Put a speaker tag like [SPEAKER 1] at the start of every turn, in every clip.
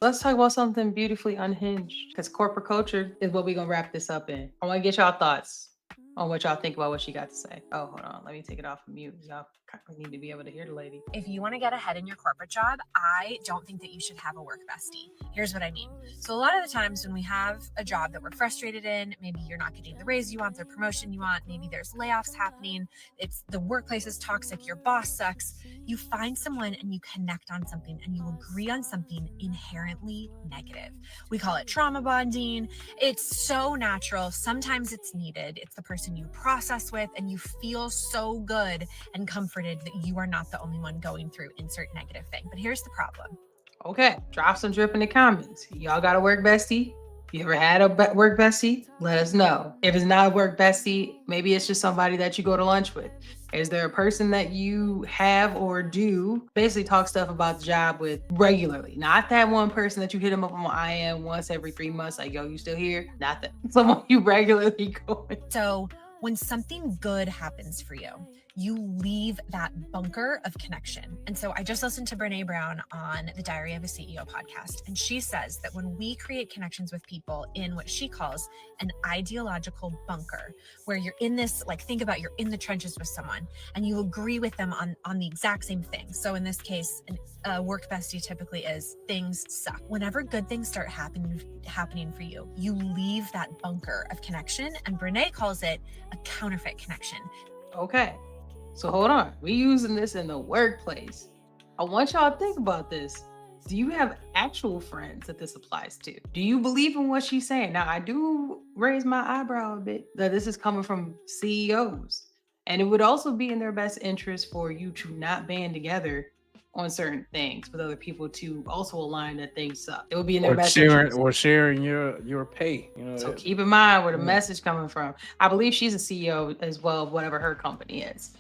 [SPEAKER 1] Let's talk about something beautifully unhinged because corporate culture is what we're going to wrap this up in. I want to get y'all thoughts on what y'all think about what she got to say. Oh, hold on. Let me take it off of mute. Y'all need to be able to hear the lady.
[SPEAKER 2] If you want to get ahead in your corporate job, I don't think that you should have a work bestie. Here's what I mean. So a lot of the times when we have a job that we're frustrated in, maybe you're not getting the raise you want, the promotion you want, maybe there's layoffs happening, it's the workplace is toxic, your boss sucks, you find someone and you connect on something and you agree on something inherently negative. We call it trauma bonding. It's so natural. Sometimes it's needed. It's the person you process with and you feel so good and comforted that you are not the only one going through insert negative thing. But here's the problem.
[SPEAKER 1] Okay, drop some drip in the comments. Y'all got a work bestie? You ever had a work bestie? Let us know. If it's not a work bestie, maybe it's just somebody that you go to lunch with. Is there a person that you have or do basically talk stuff about the job with regularly? Not that one person that you hit them up on IM once every 3 months, like, yo, you still here? Not that. Someone you regularly go with.
[SPEAKER 2] So when something good happens for you, you leave that bunker of connection. And so I just listened to Brene Brown on the Diary of a CEO podcast, and she says that when we create connections with people in what she calls an ideological bunker, where you're in this, like, think about you're in the trenches with someone and you agree with them on the exact same thing. So in this case, a work bestie typically is things suck. Whenever good things start happening for you, you leave that bunker of connection, and Brene calls it a counterfeit connection.
[SPEAKER 1] Okay. So hold on, we using this in the workplace. I want y'all to think about this. Do you have actual friends that this applies to? Do you believe in what she's saying? Now, I do raise my eyebrow a bit that this is coming from CEOs. And it would also be in their best interest for you to not band together on certain things with other people to also align that things suck. It would be in their best interest.
[SPEAKER 3] Or sharing your pay.
[SPEAKER 1] So keep in mind where the message coming from. I believe she's a CEO as well of whatever her company is.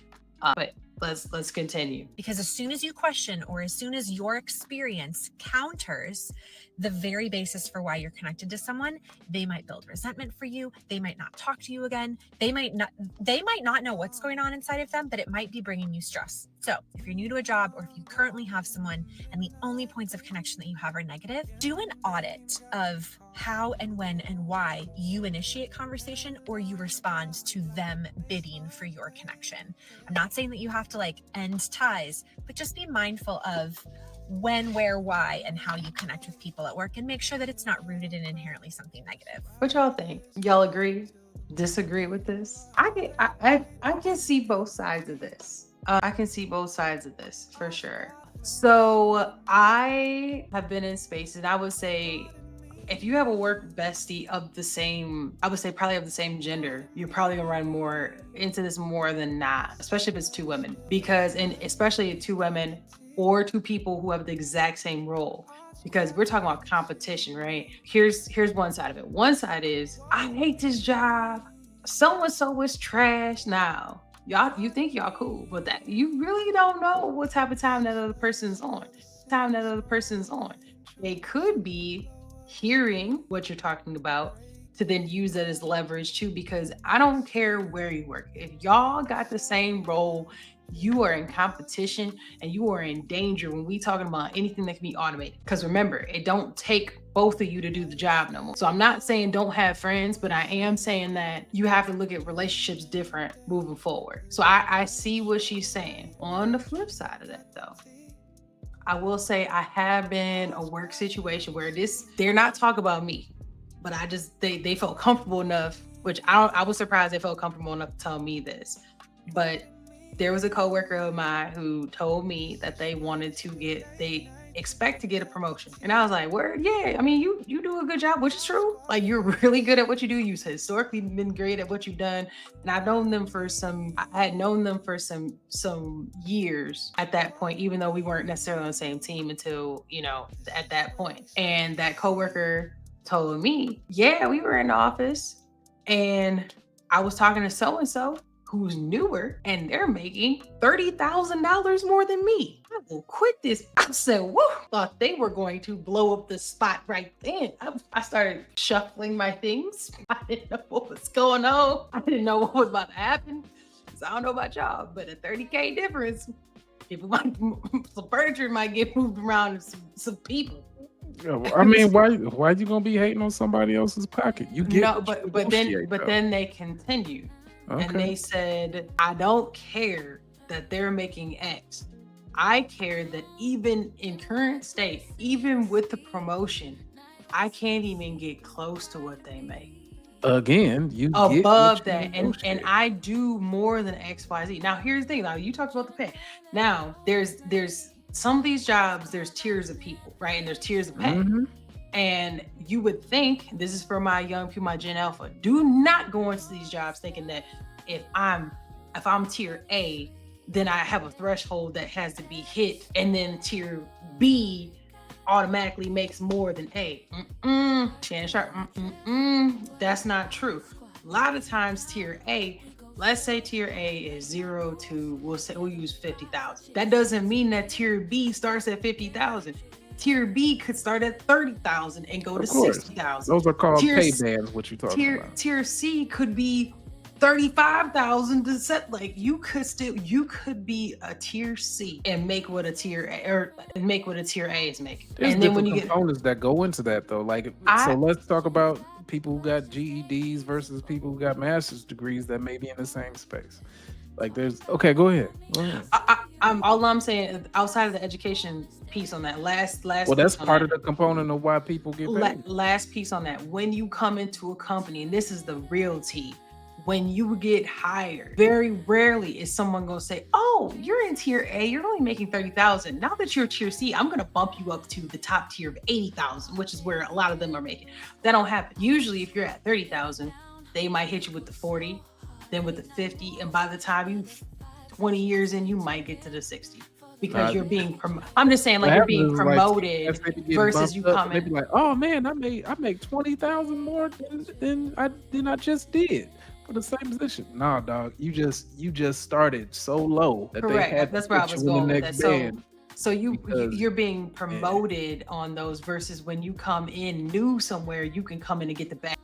[SPEAKER 1] But let's continue.
[SPEAKER 2] Because as soon as you question, or as soon as your experience counters the very basis for why you're connected to someone, they might build resentment for you. They might not talk to you again. They might not know what's going on inside of them, but it might be bringing you stress. So if you're new to a job, or if you currently have someone and the only points of connection that you have are negative, do an audit of how and when and why you initiate conversation or you respond to them bidding for your connection. I'm not saying that you have to end ties, but just be mindful of when, where, why, and how you connect with people at work, and make sure that it's not rooted in inherently something negative.
[SPEAKER 1] What y'all think? Y'all agree? Disagree with this? I can see both sides of this. I can see both sides of this for sure. So I have been in spaces, and I would say if you have a work bestie of the same, I would say probably of the same gender, you're probably gonna run more into this more than not, especially if it's two women, because, and especially two women or two people who have the exact same role, because we're talking about competition, right? Here's one side of it. One side is, I hate this job. So-and-so is trash now. Y'all, you think y'all cool, but that you really don't know what type of time that other person's on. They could be hearing what you're talking about to then use that as leverage too, because I don't care where you work. If y'all got the same role, you are in competition and you are in danger when we talking about anything that can be automated. Because remember, it don't take both of you to do the job no more. So I'm not saying don't have friends, but I am saying that you have to look at relationships different moving forward. So I see what she's saying. On the flip side of that though, I will say I have been a work situation where they're not talking about me, but they felt comfortable enough, which I was surprised they felt comfortable enough to tell me this. But there was a coworker of mine who told me that they expect to get a promotion. And I was like, word, yeah. I mean, you do a good job, which is true. Like, you're really good at what you do. You've historically been great at what you've done. And I had known them for some years at that point, even though we weren't necessarily on the same team until, at that point. And that coworker told me, yeah, we were in the office and I was talking to so-and-so who's newer and they're making $30,000 more than me. I will quit this. I said, whoa, thought they were going to blow up the spot right then. I started shuffling my things. I didn't know what was going on. I didn't know what was about to happen. So I don't know about y'all, but a 30K difference, some furniture might get moved around and some people.
[SPEAKER 3] Yeah, well, I mean, why you gonna be hating on somebody else's pocket? You get
[SPEAKER 1] No,
[SPEAKER 3] what you
[SPEAKER 1] but
[SPEAKER 3] negotiate, though.
[SPEAKER 1] then they continue, and
[SPEAKER 3] Okay.
[SPEAKER 1] they said, "I don't care that they're making X. I care that even in current state, even with the promotion, I can't even get close to what they make
[SPEAKER 3] Again, you get what
[SPEAKER 1] above
[SPEAKER 3] you
[SPEAKER 1] that, and
[SPEAKER 3] negotiate.
[SPEAKER 1] I do more than XYZ." Now, here's the thing. Now, you talked about the pay. Now, there's some of these jobs. There's tiers of people, right? And there's tiers of pay.
[SPEAKER 3] Mhm.
[SPEAKER 1] And you would think, this is for my young people, my Gen Alpha, do not go into these jobs thinking that if I'm if I'm tier A, then I have a threshold that has to be hit, and then tier B automatically makes more than A. Shannon Sharp, that's not true. A lot of times tier A, let's say tier A is 0 to, we'll use 50,000. That doesn't mean that tier B starts at 50,000. Tier B could start at 30,000 and go to
[SPEAKER 3] Of course.
[SPEAKER 1] 60,000.
[SPEAKER 3] Those are called
[SPEAKER 1] Tier
[SPEAKER 3] pay
[SPEAKER 1] S-
[SPEAKER 3] bands, what you talking
[SPEAKER 1] tier
[SPEAKER 3] about.
[SPEAKER 1] tier C could be 35,000 to set. Like, you could be a tier C and make what a tier A, or and make what a tier A is making.
[SPEAKER 3] There's
[SPEAKER 1] And then when
[SPEAKER 3] different
[SPEAKER 1] you get
[SPEAKER 3] components that go into that, though. Like, so
[SPEAKER 1] I
[SPEAKER 3] let's talk about people who got GEDs versus people who got master's degrees that may be in the same space. Like, there's okay. Go ahead. Go ahead.
[SPEAKER 1] I'm all I'm saying, outside of the education piece on that, last
[SPEAKER 3] Well, that's
[SPEAKER 1] piece on
[SPEAKER 3] part
[SPEAKER 1] that.
[SPEAKER 3] of the component of why people get paid.
[SPEAKER 1] Last piece on that. When you come into a company, and this is the real tea, when you get hired, very rarely is someone going to say, "Oh, you're in tier A, you're only making 30,000. Now that you're tier C, I'm going to bump you up to the top tier of 80,000," which is where a lot of them are making. That don't happen. Usually, if you're at 30,000, they might hit you with the 40, then with the 50, and by the time you 20 years in, you might get to the 60, because
[SPEAKER 3] Nah,
[SPEAKER 1] you're being I'm just saying,
[SPEAKER 3] what
[SPEAKER 1] like, you're
[SPEAKER 3] happens
[SPEAKER 1] being
[SPEAKER 3] is like
[SPEAKER 1] promoted
[SPEAKER 3] as they be getting
[SPEAKER 1] versus you
[SPEAKER 3] bumped up, and they
[SPEAKER 1] coming.
[SPEAKER 3] be like, "Oh man, I make 20,000 more than I just did for the same position." Nah, dog, you just started so low that they
[SPEAKER 1] Correct.
[SPEAKER 3] had to
[SPEAKER 1] That's where I
[SPEAKER 3] put
[SPEAKER 1] was
[SPEAKER 3] you in the
[SPEAKER 1] going with
[SPEAKER 3] next
[SPEAKER 1] that. So,
[SPEAKER 3] band because
[SPEAKER 1] you're being
[SPEAKER 3] man,
[SPEAKER 1] promoted on those, versus when you come in new somewhere, you can come in and get the bag